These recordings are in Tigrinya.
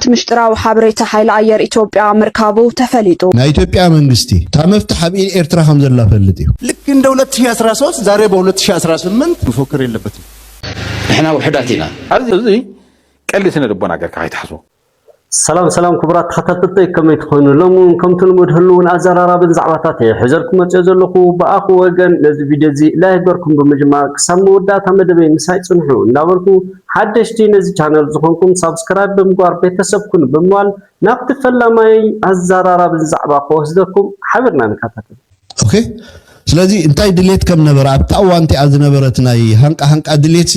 مشتراو حبريت حيل أير إثيوبيا مركبو تفليتو نا إثيوبيا منغستي تمفتح بين إيرترا خمس الله فلتيو لكن دولة شي 13 زاري بولة شي 18 مفكر يلبتنا احنا وحداتنا هذه قال سنه ربنا قال كاي تحسو سلام كبرات خططتي كم تكونوا لهم كم تلمود هلون ازرارا بنزعباتات حزركم تزلقوا باخو وجن لذي فيديو زي لا يبركم بمجمع سمو داتا مدبي مساي صنحو نابركو حدشتي نزي channel زخونكم سبسكرايب بمغار بيتسبكن بموال نقط فلماي ازرارا بنزعبا قوسدكم حبرنا نكاتت اوكي ስለዚህ እንታይ ድሌት ከም ነበር ኣብ ታዋንቲ ኣብ ዝነበረት ናይ ሃንቃ ድሌትሲ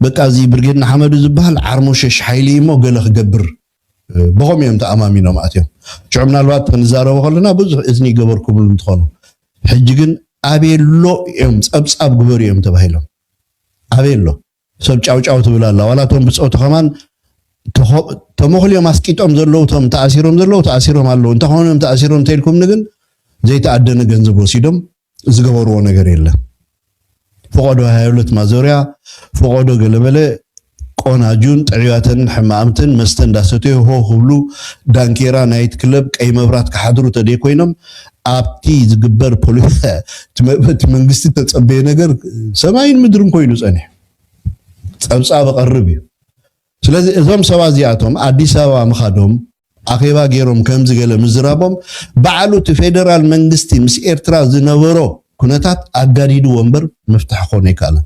በቃ እዚ ብርጌድና ሐመዱ ዝበሃል ዓርሞሸሽ ሓይሊ ሞ ገለ ክገብር بهم يوم تأمامينهم أتيهم شو عملنا الوقت نزاره وخلنا بزح إذني جبركم المتخانو حجيجن أبيلو يوم أب جبر يوم تبهيلهم أبيلو سب أو تبلا الله ولا توم بس أو تخمان تمخل يوم أسكيتهم زلوا توم تأثيرهم على أنت هون يوم تأثيرهم تيلكم نجن زي تعدنا جنزبو سيدهم زجبروا نجريلا فقدوا هايولت مازوريا فقدوا قلبله قناجون تعياتن حمامتن مستن داستو هو خبلو دانكيرا نايت كلب اي مبرات كحضرو تدي كوينم ابتي زغبر بوليس منغستي تصبي ነገር ሰማይን ምድርን ኮይኑ ጸንሕ ጸብጻብ ቀርብ ስለዚህ እዞም ሰባዚያቶም አዲስ አበባ መኻዶም አኼባ ገይሮም ከምዝ ገለ ምዝራቦም በዓሉት ፌደራል መንግስቲ ምስ ኤርትራ ዝነበሮ ኩነታት አጋዲዱ ወንበር መፍታሕ ኾነ ይካለ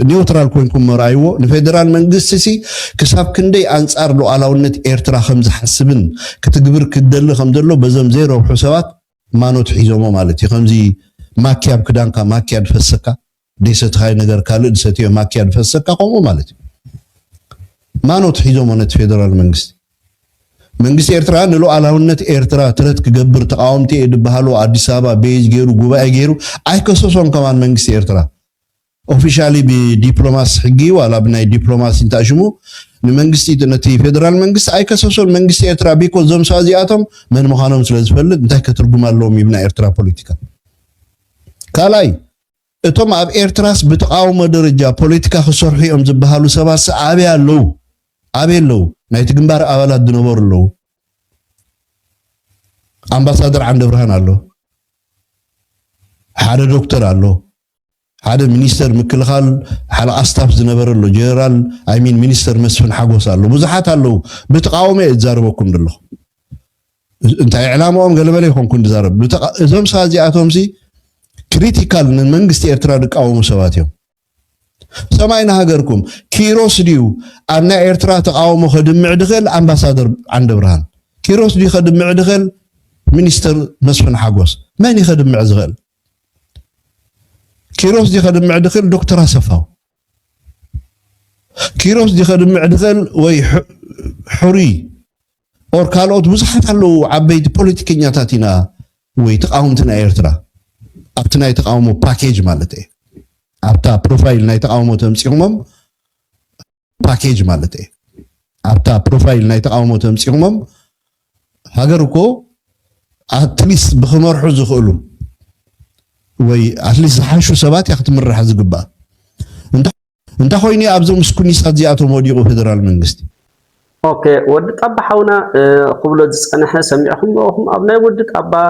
نيوترال كونكم مرايو الفيدرال منغستسي كساب كندي انصار لوعلاونت ايرترا خمز حسبن كتغبر كدل خمدلو بزم زيرو حسابات مانوت حيزومو مالتي خمزي ماكياب كدانكا ماكياد فسكا ديست هاي نجر كالد ستيو ماكياد فسكا قومو مالتي مانوت حيزومو نت فيدرال منغست ايرترا لوعلاونت ايرترا ترت كغبر تقاومتي يدبحالو اديس ابا بيج غيرو غوباي غيرو ايكوسوسون كمان منغست ايرترا officially بدبلوماسي حقي ولا بناي دبلوماسي انتاجمو المنغستي دنتي فيدرال منغست اي كسوسول منغست ايرترا بيكو زوم سازياتهم من مخانم ስለዝፈልግ እንታይ ከትርጉም ኣለዎም ይብና ኤርትራ ፖለቲካ ካላይ እቶም ኣብ ኤርትራስ ብተቃውሞ ደረጃ ፖለቲካ ክሰርሑ እዮም ዝበሃሉ ሰባት ኣበያለው ናይ ትግንባር ኣባላት ዝነበሩ ኣለው ኣምባሳደር ዓንደ ብርሃን ኣሎ ሓደ ዶክተር ኣሎ هذا مينستر مكلخال حلقة استاف زنبرلو جنرال مينستر مسفن حقوس الله بزحات الله بتقاومه يتزاربكم دلو انت اعلامهم قال بالي يكون كنت زارب زم سازياتهم سي كريتيكال من منغست ايرترا دقاومو سواتهم سمعنا هاجركم كيروس ديو ان ايرترا تقاومو خدمع دخل امباسادر عند برهان كيروس دي خدمع دخل مينستر مسفن حقوس ماني خدمع زغل كيروس دي خدم معدخل دكتور سفاو كيروس دي خدم معدخل وي حري اور كالوت بزحت له عبيد بوليتيكينياتاتنا وي تقاومتنا ايرترا ابتنا يتقاومو باكيج مالتي ابتا بروفايل ناي تقاومو تمصيهم باكيج مالتي ابتا بروفايل ناي تقاومو تمصيهم هاجركو اتليست بخمرحو زخلو وي اتليست حاشو سبات ياخت مرح زغبا انت خويني ابزو مسكوني صدياتو موديو فيدرال منغستي اوكي ود طبحونا قبل صنحه سمعهم وهم ابناي ود طبا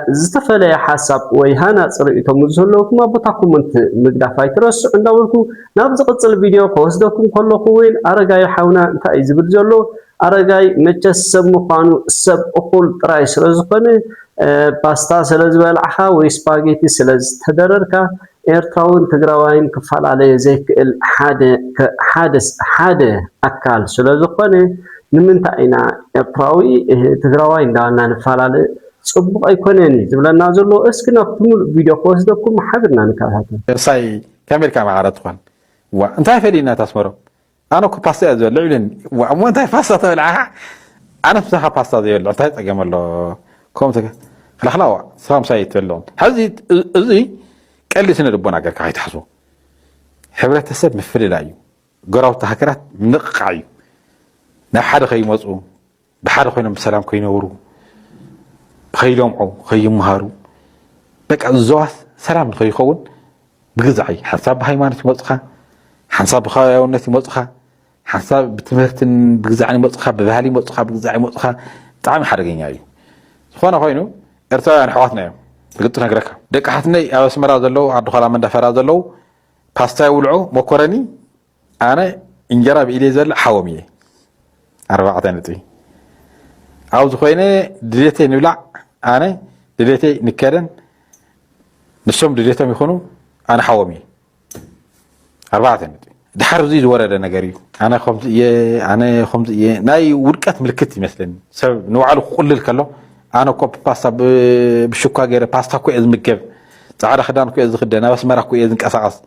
زتفله حساب وي هانا صريتو مزلوكم ابتاكم انت مغدافاي ترس عندولكو نابز قصل فيديو كوسدكم كلكم وين ارغاي حونا انت ايزبل زلو ارغاي مچسب مخانو سب اقول طراي سلازخنه باستا سلازبال عها وي سباغيتي سلاز تدرركا ايرتراون تግራዋይን ክፋላለየ ዘይክእል ሓደ ኣካል ስለዝኾነ ንምንታይ ኢና ኤርትራዊ ትግራዋይ እንዳና ንፋላለ ጽቡቕ ኣይኮነኒ ዝብለና ዘሎ እስኪ ናብቱም ቪድዮ ኮስደኩም ሓብርና ንካታተል ሳይ ካሜልካ ማዓራት ኾን እንታይ ፈዲና ታስመሮ ኣነ ኮ ፓስታ ዘልዕልን ወእሞንታይ ፓስታ ተልዓ ኣነ ፍሳኻ ፓስታ ዘየል እንታይ ጠገመሎ ኮምተከ خلاص سام سايت اللون هذه ازي قال لي سنه ربنا قال كاي تحسو حبرت السد مفل لايو قراو تهكرات نقعيو نا حدا خيمصو بحدا خوينم بسلام كينورو خيلومعو خيمهارو بقى زواس سلام خيخون بغزعي حساب هايمانت مصخه حساب خايونت مصخه ሓሳብ ብትምህርትን ብግዛዕን ይመፅኻ ብባህሊ ይመፅኻ ብግዛዕ ይመፅኻ ብጣዕሚ ሓደገኛ እዩ ዝኾነ ኮይኑ ኤርትራውያን ኣሕዋትና እዮም ብግልፅ ነግረካ ደቂ ሓትነይ ኣብ ኣስመራ ዘለው ዓዲ ኋላ መንዳፈራ ዘለው ፓስታ ይውልዑ መኮረኒ ኣነ እንጀራ ብኢለይ ዘለ ሓዎም እየ 4 ነጥቢ ኣብዚ ኮይነ ድሌተይ ንብላዕ ኣነ ድሌተይ ንከደን ንሶም ድሌቶም ይኹኑ ኣነ ሓዎም እየ 4 ነጥቢ ድሓር እዚ ዝወረደ ነገር እዩ ኣነ ከምዚ እየ ናይ ውድቀት ምልክት ይመስለኒ ሰብ ንባዕሉ ክቁልል ከሎ ኣነ እኮ ፓስታ ብሽኳ ገይረ ፓስታ እኮ እየ ዝምገብ ፃዕዳ ክዳን እኮ እየ ዝክደን ኣብ ኣስመራ እኮ እየ ዝንቀሳቐስ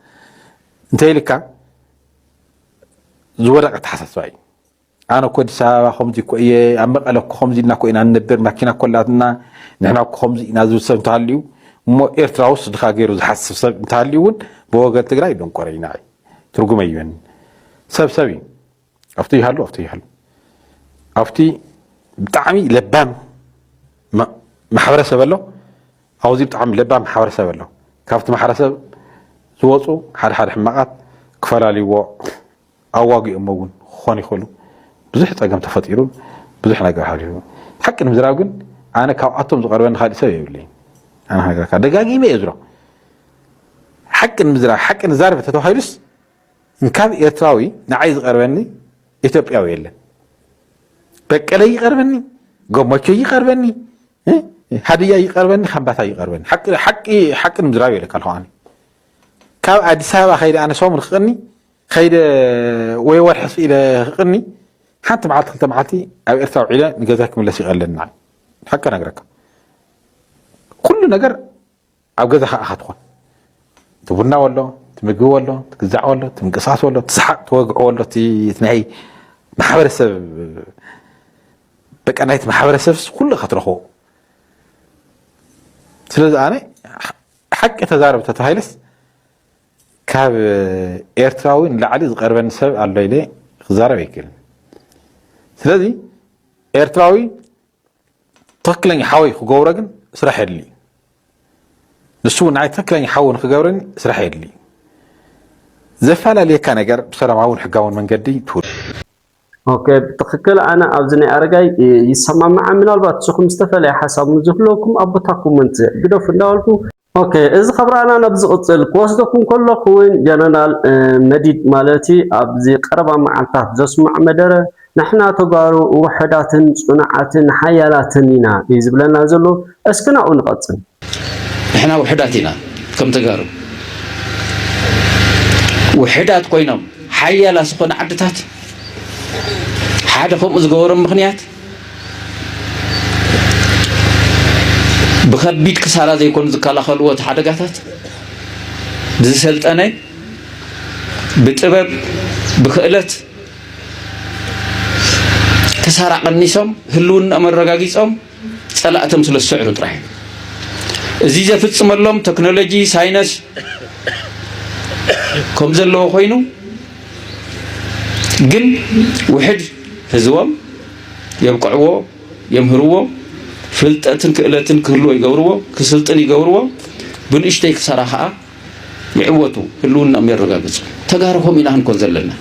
እንተይልካ ዝወደቀ ተሓሳስባ እዩ ኣነ እኮ ኣዲስ ኣበባ ከምዚ እኮ እየ ኣብ መቐለ እኮ ከምዚ ኢና እኮ ኢና ንነብር ማኪና እኮ ኣላትና ንሕና እኮ ከምዚ ኢና ዝብል ሰብ እንተሃልዩ እሞ ኤርትራ ውስጥ ድኻ ገይሩ ዝሓስብ ሰብ እንተሃልዩ እውን ብወገን ትግራይ ደንቆረይና ትርጉም እዩን ሰብ እዩ ኣብቲ ይሃሉ ኣብቲ ብጣዕሚ ለባም ማሕበረሰብ ኣሎ ኣብዚ ብጣዕሚ ለባም ማሕበረሰብ ኣሎ ካብቲ ማሕበረሰብ ዝወፁ ሓደ ሕማቃት ክፈላልይዎ ኣዋጊኦም እውን ክኾኑ ይኽእሉ ብዙሕ ፀገም ተፈጢሩ ብዙሕ ነገር ሃልዩ ሓቂ ንምዝራብ ግን ኣነ ካብኣቶም ዝቐርበኒ ካልእ ሰብ የብለይን ኣነ ሃገርካ ደጋጊመ እየ ዝብሎ ሓቂ ንምዝራብ ሓቂ ንዛረብ ተተባሂሉስ ካብ ኤርትራዊ ንዓይ ዝቐርበኒ ኢትዮጵያዊ የለን በቀለ ይቐርበኒ ጎሞቾ ይቐርበኒ ሃድያ ይቐርበኒ ከምባታ ይቐርበኒ ሓቂ ንምዝራብ የለ ካልሆኣኒ ካብ ኣዲስ ኣበባ ከይደ ኣነ ሶሙን ክቕኒ ከይደ ወይ ወርሒ ኢለ ክቕኒ ሓንቲ መዓልቲ ክልተ መዓልቲ ኣብ ኤርትራ ውዒለ ንገዛ ክምለስ ይቐለኒ ሓቂ ነግረካ ኩሉ ነገር ኣብ ገዛኻ ኢኻ ትኾን ትቡና ወሎ ትምግብ ወሎ ትግዛዕ ወሎ ትምንቅስቃስ ወሎ ትስሓቅ ትወግዖ ወሎ እቲ ናይ ማሕበረሰብ በቃ ናይቲ ማሕበረሰብ ኩሉ ኢኻ ትረኽቦ ስለዚ ኣነ ሓቂ ተዛረብ ተተባሂለስ ካብ ኤርትራዊ ንላዕሊ ዝቐርበኒ ሰብ ኣሎ ኢለ ክዛረብ ኣይክእልን ስለዚ ኤርትራዊ ትክክለኛ ሓወይ ክገብሮ ግን ስራሕ የድሊ ንሱ ንዓይ ትክክለኛ ሓዊ ንክገብረኒ ስራሕ የድሊ ዘፈላለየካ ነገር ብሰላማውን ሕጋውን መንገዲ ትውል ኦኬ ብትክክል ኣነ ኣብዚ ናይ ኣረጋይ ይሰማማዕ ምናልባት ንስኹም ዝተፈለየ ሓሳብ ዝህልወኩም ኣቦታኩም ምንት ግደፍ እንዳበልኩ ኦኬ እዚ ኸብራና ናብ ዝቕፅል ክወስደኩም ከለኹ እውን ጀነራል መዲድ ማለቲ ኣብዚ ቀረባ መዓልታት ዘስማዕ መደረ ንሕና ተጋሩ ውሕዳትን ፅኑዓትን ሓያላትን ኢና እዩ ዝብለና ዘሎ እስኪ ናብኡ ንቐፅል ንሕና ውሕዳት ኢና ከም ተጋሩ ውሕዳት ኮይኖም ሓያላት ዝኾነ ዓድታት ሓደ ከምኡ ዝገበሮም ምክንያት ብከቢድ ክሳራ ዘይኮኑ ዝከላኸልዎ እቲ ሓደጋታት ብዝሰልጠነ ብጥበብ ብክእለት ክሳራ ቀኒሶም ህልውንኦም ኣረጋጊፆም ፀላእቶም ስለ ዝስዕሩ ጥራሕ እዚ ዘፍፅመሎም ቴክኖሎጂ ሳይንስ ከም ዘለዎ ኮይኑ ግን ውሕድ ህዝቦም የብቅዕዎ የምህርዎ ፍልጠትን ክእለትን ክህልዎ ይገብርዎ ክስልጥን ይገብርዎ ብንእሽተይ ክሳራ ከዓ ይዕወቱ ህልውንኦም የረጋግፁ ተጋርሆም ኢና ክንኮን ዘለና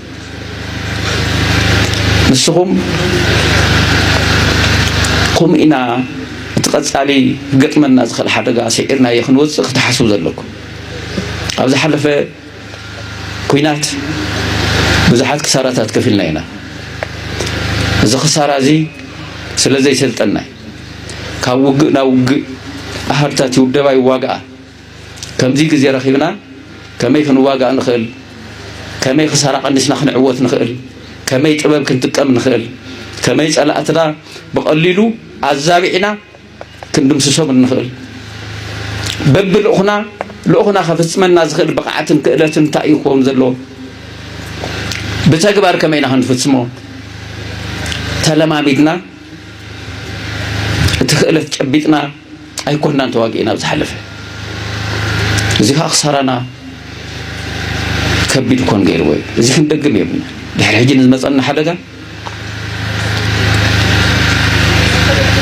ንስኹም ከምኡ ኢና እቲ ቀፃሊ ክገጥመና ዝኽእል ሓደጋ ስዒርና ክንወፅእ ክትሓስቡ ዘለኩም ኣብ ዝሓለፈ ኩናት ብዙሓት ክሳራታት ከፊልና ኢና እዚ ክሳራ እዚ ስለ ዘይሰልጠና ካብ ውግእ ናብ ውግእ ኣሃርታት ይውደባ ይዋግኣ ከምዚ ግዜ ረኺብና ከመይ ክንዋጋእ ንኽእል ከመይ ክሳራ ቀኒስና ክንዕወት ንኽእል ከመይ ጥበብ ክንጥቀም ንኽእል ከመይ ፀላእትና ብቐሊሉ ኣዛቢዕና ክንድምስሶም ንኽእል በብልኡኹና ከፍፅመና ዝኽእል ብቕዓትን ክእለትን እንታይ እዩ ክኸውን ዘለዎ ብተግባር ከመይ ኢና ክንፍፅሞ ተለማሚድና እቲ ክእለት ጨቢጥና ኣይኮንናን ተዋጊእና ኣብ ዝሓለፈ እዚ ከዓ ክሳራና ከቢድ ኮን ገይርዎ እዩ እዚ ክንደግም የብልና ድሕሪ ሕጂ ንዝመፀና ሓደጋ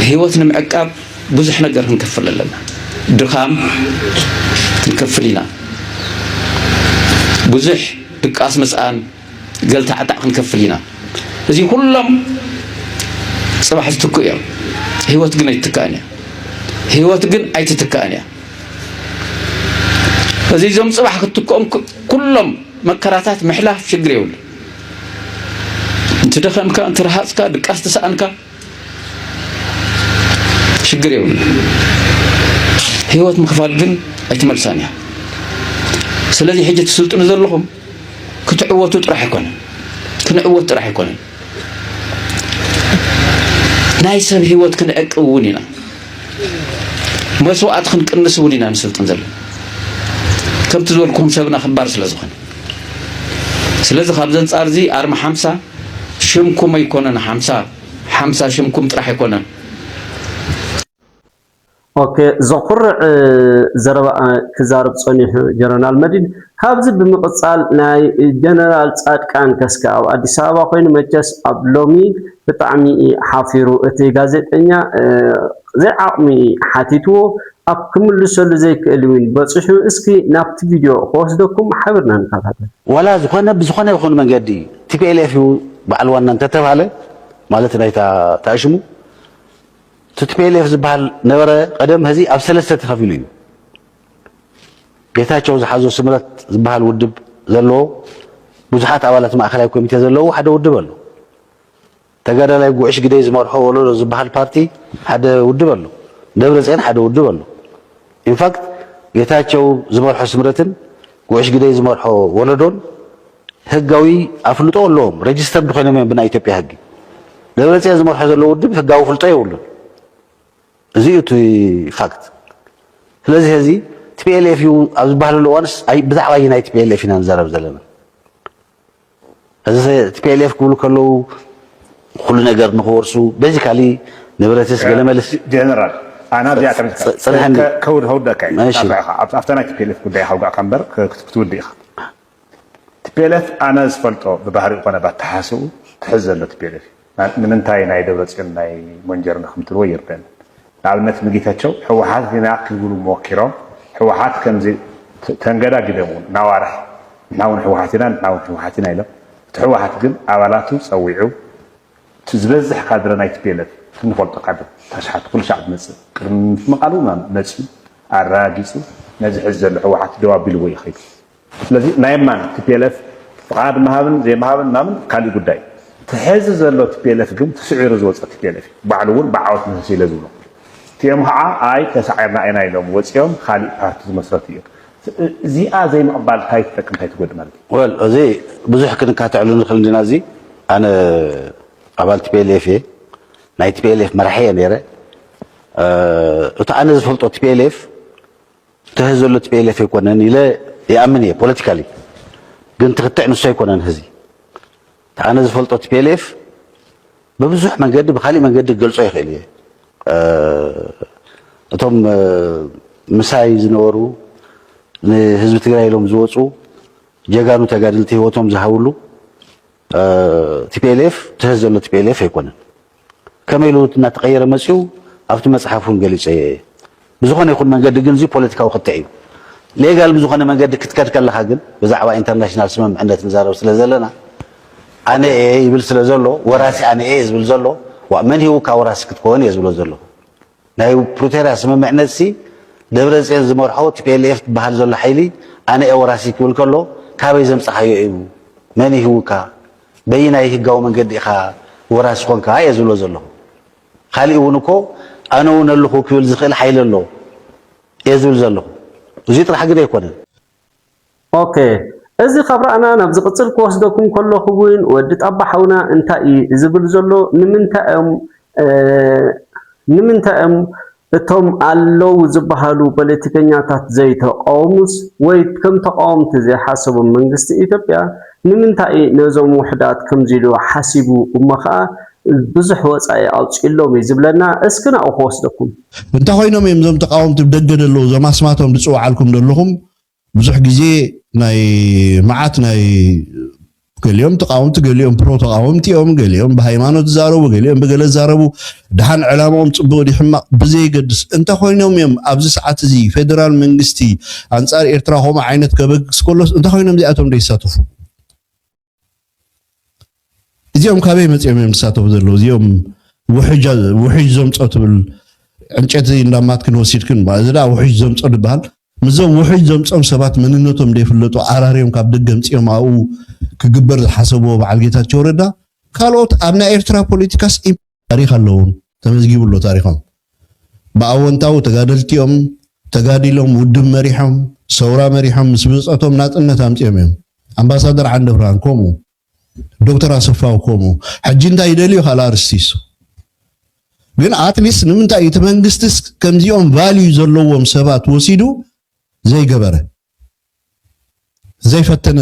ህይወት ንምዕቃብ ብዙሕ ነገር ክንከፍል ኣለና ድኻም ክንከፍል ኢና ብዙሕ ድቃስ ምስኣን ገልታ ዓጣዕ ክንከፍል ኢና እዚህ ሁሉም صباح استكيا هيوت جن يتكانيا هيوت جن أي تتكانيا فزي زم صباح كتكم كلهم مكراتات محلاف شجريول أنت دخل مكان أنت رهاسك دكاست سأنك شجريول هيوت مخفال جن أي تملسانيا سلذي حجة السلطة نزل لهم كتعوتوا راح يكون كنعوت راح يكون نايسب هيوت كن أقونينا مسوات خن كنسونينا نسلطن زل كم تزولكم سبنا خبار سلازخن سلازخ خبزن صارزي أرم 50 شمكم يكونن 50 شمكم طرح يكونن اوكي زقر زربا كزارب صنيح جنرال مدين كابز بمقصال ناي جنرال صادقان كسكا او اديس ابا كوين مجس ابلومي بطعمي حافيرو اتي غازيتنيا زي عقمي حاتيتو اب كمل سول زي كلوين بصحو اسكي نابت فيديو خوسدكم حبرنا نكاتل ولا زخنا بزخنا يكون منجدي تي بي ال اف بعلوانا انت تباله ማለት ናይታ ታሽሙ ትትፔልፍ ዝበሃል ነበረ ቀደም ህዚ ኣብ ሰለስተ ተኸፊሉ እዩ ጌታቸው ዝሓዞ ስምረት ዝበሃል ውድብ ዘለዎ ብዙሓት ኣባላት ማእከላይ ኮሚቴ ዘለዎ ሓደ ውድብ ኣሎ ተጋዳላይ ጉዕሽ ግደይ ዝመርሖ ወለዶ ዝበሃል ፓርቲ ሓደ ውድብ ኣሎ ደብረጽዮን ሓደ ውድብ ኣሎ ኢንፋክት ጌታቸው ዝመርሖ ስምረትን ጉዕሽ ግደይ ዝመርሖ ወለዶን ህጋዊ አፍልጦ ኣለዎም ሬጅስተርድ ኮይኖም ብናይ ኢትዮጵያ ህግ ደብረጽዮን ዝመርሖ ዘሎ ውድብ ህጋዊ ፍልጦ የብሉን እዚኡ እቲ ፋክት ስለዚህ እዚ ቲፒኤልኤፍ ዩ ኣብ ዝበሃለሉ እዋንስ ብዛዕባ ናይ ቲፒኤልኤፍ ኢና ንዛረብ ዘለና እዚ ቲፒኤልኤፍ ክብሉ ከለዉ ኩሉ ነገር ንኽወርሱ ቤዚካሊ ንብረትስ ገለመልስ ጀነራል ኣና ዚኣ ከውድ ከውደካ ኣብታ ናይ ቲፒኤልኤፍ ጉዳይ ሃውጋእካ እምበር ክትውዲ ኢኻ ቲፒኤልኤፍ ኣነ ዝፈልጦ ብባህሪ ኮነ ባተሓስኡ ትሕዝ ዘሎ ቲፒኤልኤፍ ንምንታይ ናይ ደብረጽዮን ናይ ሞንጀርና ከምትልዎ ይርደን ንኣብነት ንጌታቸው ሕወሓት ኢና ክብሉ ሞኪሮም ሕወሓት ከምዚ ተንገዳጊዶም ናዋርሕ ናውን ሕወሓት ኢና ናውን ሕወሓት ኢና ኢሎም እቲ ሕወሓት ግን ኣባላቱ ፀዊዑ ዝበዝሕ ካድረ ናይ ቲፒኤልኤፍ ክንፈልጦ ካድረ ተሽሓት ኩሉ ሻዕ መፅእ ቅድሚ ምቃሉ መፅኡ ኣራጊፁ ነዚ ሕዚ ዘሎ ሕወሓት ደው ኣቢልዎ ይኸይዱ ስለዚ ናይ ማን ቲፒኤልኤፍ ፍቃድ ምሃብን ዘይምሃብን ምናምን ካሊእ ጉዳይ ትሕዚ ዘሎ ቲፒኤልኤፍ ግን ተስዒሩ ዝወፀ ቲፒኤልኤፍ ባዕሉ እውን ብዓወት መሲለ ዝብሎ እቲኦም ከዓ ኣይ ተሳዒርና ኢና ኢሎም ወፂኦም ካሊእ ፓርቲ ዝመስረት እዮም እዚኣ ዘይምቕባል እንታይ ትጠቅም እንታይ ትጎድእ ማለት እዩ ወል እዚ ብዙሕ ክንካትዕሉ ንኽእል እንዲና እዚ ኣነ ኣባል ቲፒኤልኤፍ እየ ናይ ቲፒኤልኤፍ መራሒ እየ ነይረ እቲ ኣነ ዝፈልጦ ቲፒኤልኤፍ ትህዝ ዘሎ ቲፒኤልኤፍ ኣይኮነን ኢለ ይኣምን እየ ፖለቲካሊ ግን ትኽትዕ ንሱ ኣይኮነን ህዚ እቲ ኣነ ዝፈልጦ ቲፒኤልኤፍ ብብዙሕ መንገዲ ብካሊእ መንገዲ ክገልፆ ይኽእል እየ እቶም ምሳይ ዝነበሩ ንህዝቢ ትግራይ ኢሎም ዝወፁ ጀጋኑ ተጋድልቲ ህይወቶም ዝሃብሉ ቲፒኤልኤፍ ትህዝ ዘሎ ቲፒኤልኤፍ ኣይኮነን ከመይ ኢሉ እናተቐየረ መፅኡ ኣብቲ መፅሓፍ እውን ገሊፀ እየ ብዝኾነ ይኹን መንገዲ ግን እዚ ፖለቲካዊ ክትዕ እዩ ሌጋል ብዝኾነ መንገዲ ክትከድ ከለካ ግን ብዛዕባ ኢንተርናሽናል ስምምዕነት ንዛረብ ስለ ዘለና ኣነ እየ ይብል ስለ ዘሎ ወራሲ ኣነ እየ ዝብል ዘሎ መን ሂውካ ወራሲ ክትኮን እየ ዝብሎ ዘሎ ናይ ፕሪቶሪያ ስምምዕነት ሲ ደብረጽዮን ዝመርሖ ቲፒኤልኤፍ ትበሃል ዘሎ ሓይሊ ኣነ እየ ወራሲ ክብል ከሎ ካበይ ዘምፀኻዮ እዩ መን ሂውካ በይናይ ህጋዊ መንገዲ ኢኻ ወራሲ ኮንካ እየ ዝብሎ ዘለኹ ካሊእ እውን እኮ ኣነ እውን ኣለኹ ክብል ዝኽእል ሓይሊ ኣሎ እየ ዝብል ዘለኹ እዚ ጥራሕ ግን ኣይኮነን ኦኬ እዚ ካብ ረኣና ናብ ዝቕፅል ክወስደኩም ከለኹ እውን ወዲ ጣባሓውና እንታይ እዩ ዝብል ዘሎ ንምንታይም እቶም ኣለው ዝበሃሉ ፖለቲከኛታት ዘይተቃወሙስ ወይ ከም ተቃወምቲ ዘይሓሰቦም መንግስቲ ኢትዮጵያ ንምንታይ ነዞም ውሕዳት ከምዚ ኢሉ ሓሲቡ እሞ ከዓ ብዙሕ ወፃኢ ኣውፂሎም እዩ ዝብለና እስኪ ናብኡ ክወስደኩም እንታይ ኮይኖም እዮም እዞም ተቃወምቲ ብደገ ደለዉ እዞም ኣስማቶም ዝፅዋዓልኩም ዘለኹም ብዙሕ ግዜ ናይ መዓት ናይ ገሊኦም ተቃወምቲ ገሊኦም ፕሮ ተቃወምቲ እዮም ገሊኦም ብሃይማኖት ዝዛረቡ ገሊኦም ብገለ ዝዛረቡ ድሓን ዕላምኦም ፅቡቅ ዲ ሕማቅ ብዘይገድስ እንታይ ኮይኖም እዮም ኣብዚ ሰዓት እዚ ፌደራል መንግስቲ ኣንፃር ኤርትራ ከምኡ ዓይነት ከበግስ ከሎስ እንታይ ኮይኖም እዚኣቶም ደይሳተፉ እዚኦም ካበይ መጽኦም ምሳተው ዘለው እዚኦም ውሕጅ ዘምጾ ትብል እንጨት እንዳማት ክንወሲድክን ማዝዳ ውሕጅ ዘምጾ ድባል ምዞም ውሕጅ ዘምጾም ሰባት መንነቶም እንደይፍለጡ አራሪዮም ካብ ደገም ጽኦም አው ክግበር ዝሓሰብዎ በዓል ጌታቸው ረዳ ካልኦት ኣብና ኤርትራ ፖለቲካስ ታሪክ ኣለዎም ተመዝጊብሎ ታሪኾም በአወንታው ተጋደልቲኦም ተጋዲሎም ውድብ መሪሖም ሰውራ መሪሖም ምስ ብጾቶም ናጽነት አምጽኦም እዮም አምባሳደር ዓንደ ብርሃን ኮሙ ዶክተር አሰፋው ኮሙ ሕጂ እንታይ ይደልዩ ሃላርስቲስ ግን አትሊስት ንምንታይ እቲ መንግስትስ ከምዚኦም ቫልዩ ዘለዎም ሰባት ወሲዱ ዘይገበረ ዘይፈተነ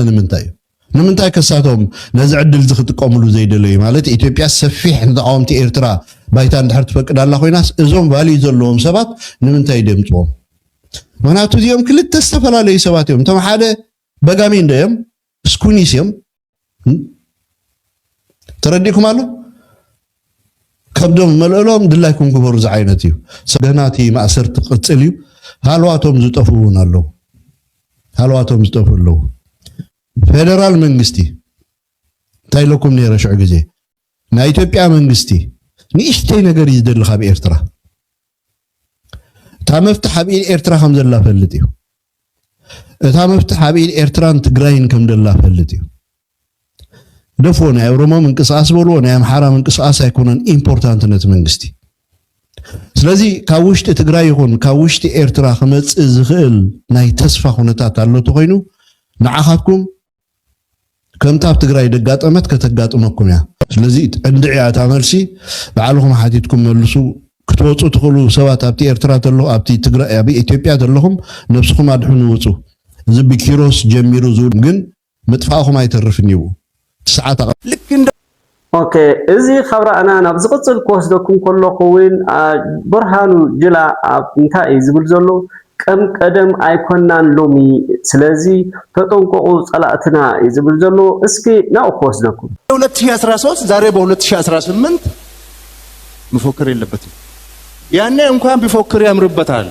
ንምንታይ ከሳቶም ነዚ ዕድል ዝኽጥቀምሉ ዘይደለዩ ማለት ኢትዮጵያ ሰፊሕ ተቃውምቲ ኤርትራ ባይታ እንድሕር ትፈቅዳላ ኮይናስ እዞም ቫልዩ ዘለዎም ሰባት ንምንታይ ደምጽዎም ምክንያቱ እዚኦም ክልተ ዝተፈላለዩ ሰባት እዮም እቶም ሓደ በጋሚ እንደዮም ስኩኒስ እዮም ተረዲኩም አሉ ከብዶም መልእሎም ድላይኩም ክበሩ ዝዓይነት እዩ ሰገናቲ ማእሰርቲ ቅጽል እዩ ሃልዋቶም ዝጠፉውን አለው ሃልዋቶም ዝጠፉ አለው ፌደራል መንግስቲ ታይለኩም ነረሽዕ ግዜ ናይ ኢትዮጵያ መንግስቲ ንእሽተይ ነገር ይዝደል ካብ ኤርትራ ታመፍትሕ ኣብ ኤርትራ ከም ዘላ ፈልጥ እዩ እታ መፍትሕ ኣብ ኤርትራን ትግራይን ከም ዘላ ፈልጥ እዩ ደፎ ናይ ኦሮሞ ምንቅስቃስ በልዎ ናይ አምሓራ ምንቅስቃስ አይኮነን ኢምፖርታንት ነት መንግስቲ ስለዚ ካብ ውሽጢ ትግራይ ይኹን ካብ ውሽጢ ኤርትራ ክመጽእ ዝኽእል ናይ ተስፋ ኩነታት ኣሎ ተኮይኑ ንዓኻትኩም ከምታ ኣብ ትግራይ ደጋጠመት ከተጋጥመኩም ያ ስለዚ እንድዕያ ታመልሲ በዓልኩም ሓቲትኩም መልሱ ክትወጹ ትኽእሉ ሰባት ኣብቲ ኤርትራ ተለኹ ኣብቲ ትግራይ ኣብ ኢትዮጵያ ተለኹም ነፍስኩም አድሕኑ ውጹ ዝብ ኪሮስ ጀሚሩ ዙር ግን ምጥፋእኩም አይተርፍን ይው ሰዓት ልክ እንደ ኦኬ እዚ خبرنا ናብ ዝቅጽል ኮስደኩም ከለኹን ብርሃኑ ጅላ እንታይ ዝብል ዘሎ ቀም ቀደም አይኮናን ሎሚ ስለዚ ተጠንቀቁ ጸላእትና ይዝብል ዘሎ እስኪ ናው ኮስደኩም 2013 ዛሬ በ2018 መፎከር የለበትም ያኔ እንኳን ቢፎክር ያምርበታል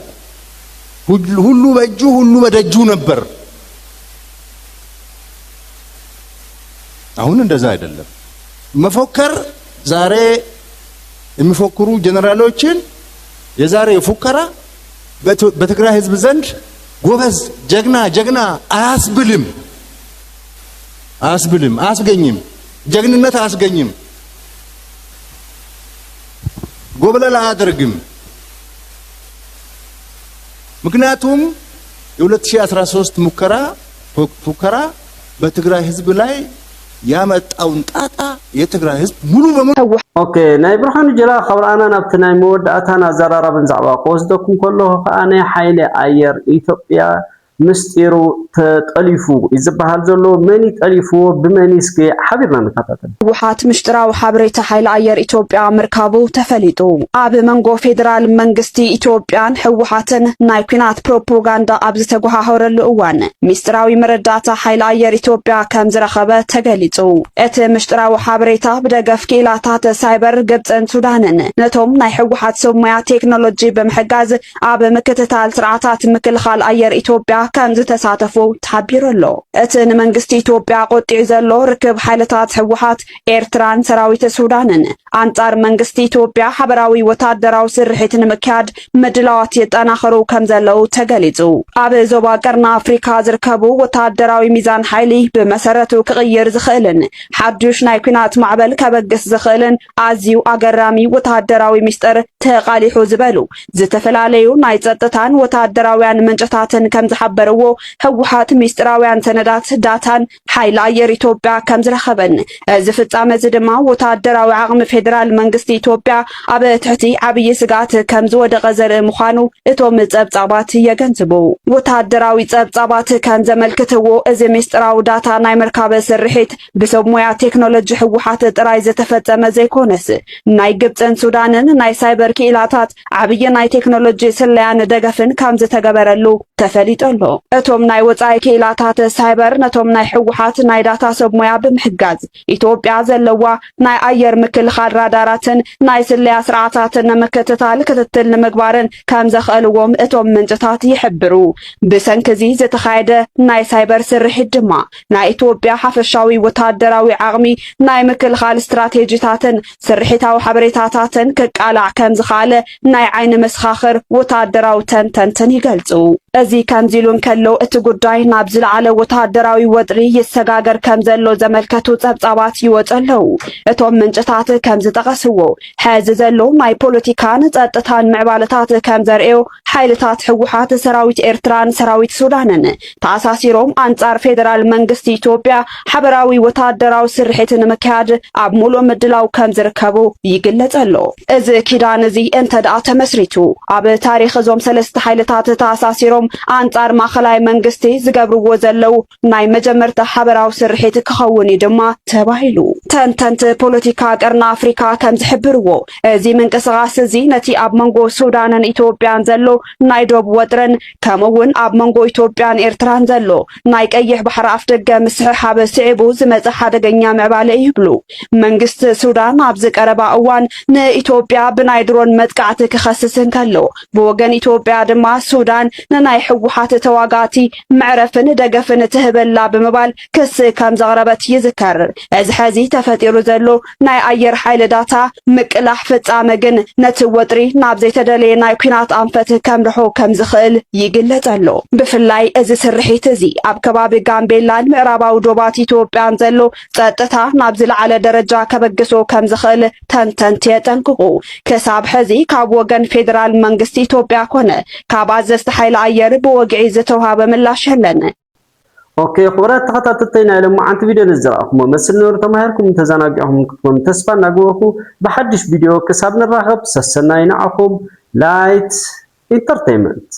ሁሉ በእጁ ሁሉ በደጁ ነበር አሁን እንደዛ አይደለም መፎከር ዛሬ የሚፎክሩ ጀነራሎችን የዛሬ ፉከራ በትግራይ ህዝብ ዘንድ ጎበዝ ጀግና አያስብልም አያስገኝም ጀግንነት አያስገኝም ጎበለላ አያደርግም ምክንያቱም የ2013 ሙከራ በትግራይ ህዝብ ላይ ያመጣውን ጣጣ የትግራይ ህዝብ ሙሉ በሙሉ ኦኬ ናይ ብርሃኑ ጅላ خبرنا ናብቲ ናይ መወዳእታና ዘራራብን ዛዕባ ኮስደኩም ከለኹ ከኣነ ሓይሊ ኣየር ኢትዮጵያ ምስጢሩ ተጠሊፉ ይዝባሃል ዘሎ መኒ ጠሊፉዎ ብመኒስከ ሓቢርና ንከታተል ውሓት ምስጢራዊ ሓበሬታ ሓይሊ ኣየር ኢትዮጵያ ምርካቡ ተፈሊጡ ኣብ መንጎ ፌደራል መንግስቲ ኢትዮጵያን ሕወሓትን ናይ ኩናት ፕሮፓጋንዳ ኣብ ዝተጓሃረሉ እዋን ምስጢራዊ መረዳእታ ሓይሊ ኣየር ኢትዮጵያ ከም ዝረኸበ ተገሊጹ እቲ ምስጢራዊ ሓበሬታ ብደገፍ ክኢላታት ሳይበር ግብፅን ሱዳንን ነቶም ናይ ሕወሓት ሰሙያ ቴክኖሎጂ ብምሕጋዝ ኣብ ምክትታል ስርዓታት ምክልኻል ኣየር ኢትዮጵያ ከም ዝተሳተፉ ተሓቢሩሎ እቲ ንመንግስቲ ኢትዮጵያ ቆጢዑ ዘሎ ርክብ ሓይልታት ሕወሓት ኤርትራን ሰራዊት ሱዳንን አንጻር መንግስቲ ኢትዮጵያ ሓበራዊ ወታደራዊ ስርሒት ንምክያድ ምድላዋት የጠናኸሩ ከም ዘለው ተገሊጹ ኣብ ዞባ ቀርና አፍሪካ ዝርከቡ ወታደራዊ ሚዛን ሓይሊ ብመሰረቱ ክቕይር ዝኽእልን ሓዱሽ ናይ ኩናት ማዕበል ከበግስ ዝኽእልን ኣዝዩ ኣገራሚ ወታደራዊ ሚስጥር ተቃሊሑ ዝበሉ ዝተፈላለዩ ናይ ጸጥታን ወታደራውያን ምንጭታትን ከም ዝሓበርዎ ሕወሓት ሚስጥራውያን ሰነዳት ዳታን ሓይሊ ኣየር ኢትዮጵያ ከም ዝረኸበን እዚ ፍጻመ ድማ ወታደራዊ ዓቕሚ ፌደራል መንግስቲ ኢትዮጵያ ኣብ ትሕቲ ዓብይ ስጋት ከም ዝወደቐ ዘርኢ ምዃኑ እቶም ጸብጻባት የገንዝቡ ወታደራዊ ጸብጻባት ከም ዘመልክትዎ እዚ ሚስጥራዊ ዳታ ናይ መርካበ ስርሒት ብሰሙያ ቴክኖሎጂ ሕወሓት ጥራይ ዝተፈጸመ ዘይኮነስ ናይ ግብፅን ሱዳንን ናይ ሳይበር ክኢላታት ዓብይ ናይ ቴክኖሎጂ ስለያን ደገፍን ከም ዝተገበረሉ ተፈሊጦሎ እቶም ናይ ወፃኢ ክኢላታት ሳይበር ነቶም ናይ ሕወሓት ናይ ዳታ ሰብ ሞያ ብምሕጋዝ ኢትዮጵያ ዘለዋ ናይ ኣየር ምክልኻል ራዳራትን ናይ ስለያ ስርዓታትን ምክትታል ክትትል ንምግባርን ከም ዘኽእልዎም እቶም ምንጭታት ይሕብሩ ብሰንኪ ዝተኻየደ ናይ ሳይበር ስርሒት ድማ ናይ ኢትዮጵያ ሓፈሻዊ ወታደራዊ ዓቕሚ ናይ ምክልኻል ስትራቴጂታትን ስርሒታዊ ሓበሬታታትን ክቃላዕ ከም ዝኻለ ናይ ዓይኒ መስኻኽር ወታደራዊ ተንተንትን ይገልጹ እዚ ከምዚሉን ከሎ እቲ ጉዳይ ናብ ዝለዓለ ወታደራዊ ወጥሪ ይሰጋገር ከም ዘሎ ዘመልከቱ ጸብጻባት ይወጸለው እቶም ምንጭታት ከም ዝጠቐስዎ ሕዚ ዘሎ ናይ ፖለቲካን ጸጥታን ምዕባለታት ከም ዘርእዮ ሓይልታት ሕወሓት ሰራዊት ኤርትራን ሰራዊት ሱዳንን ተኣሳሲሮም አንጻር ፌደራል መንግስቲ ኢትዮጵያ ሓበራዊ ወታደራዊ ስርሒት ንምክያድ ኣብ ሙሉእ ምድላው ከም ዝርከቡ ይግለጸሎ እዚ ኪዳን እዚ እንተደኣ ተመስሪቱ ኣብ ታሪኽ እዞም ሰለስተ ሓይልታት ተኣሳሲሮም አንጻር ማእኸላይ መንግስቲ ዝገብርዎ ዘለው ናይ መጀመርታ ሓበራዊ ስርሒት ክኸውን ድማ ተባሂሉ ተንተንቲ ፖለቲካ ቀርና ኣፍሪካ ከም ዝሕብርዎ እዚ ምንቅስቓስ እዚ ነቲ ኣብ መንጎ ሱዳንን ኢትዮጵያን ዘሎ ናይ ዶብ ወጥረን ከምኡውን ኣብ መንጎ ኢትዮጵያን ኤርትራን ዘሎ ናይ ቀይሕ ባሕሪ ኣፍደገ ምስሕሓብ ስዒቡ ዝመጽእ ሓደገኛ ምዕባለ ይብሉ መንግስቲ ሱዳን ኣብ ዝቀረባ እዋን ንኢትዮጵያ ብናይ ድሮን መጥቃዕቲ ክኸስስን ከሎ ብወገን ኢትዮጵያ ድማ ሱዳን ንናይ ሕወሓት ተዋጋቲ ምዕረፍን ደገፍን ትህበላ ብምባል ክስ ከም ዘቕረበት ይዝከር እዚ ሕዚ ተፈጢሩ ዘሎ ናይ ኣየር ሓይሊ ዳታ ምቅላሕ ፍጻመ ግን ነቲ ወጥሪ ናብ ዘይተደለየ ናይ ኩናት ኣንፈት ከምርሖ ከም ዝኽእል ይግለጸሎ ብፍላይ እዚ ስርሒት እዚ ኣብ ከባቢ ጋምቤላን ምዕራባዊ ዶባት ኢትዮጵያን ዘሎ ጸጥታ ናብ ዝለዓለ ደረጃ ከበግሶ ከም ዝኽእል ተንተንቲ የጠንቅቁ ክሳብ ሕዚ ካብ ወገን ፌደራል መንግስቲ ኢትዮጵያ ኮነ ካብ ኣዘዝቲ ሓይሊ ኣየር ብወግዒ ዝተውሃበ ምላሽ የለን اوكي خبرات تخططتين على معنت فيديو نزرعكم مثل نور تمهركم تزاناقعهم كتكون تسفى نقوكم بحدش فيديو كسابنا الراغب سسناين عكم لايت انترتينمنت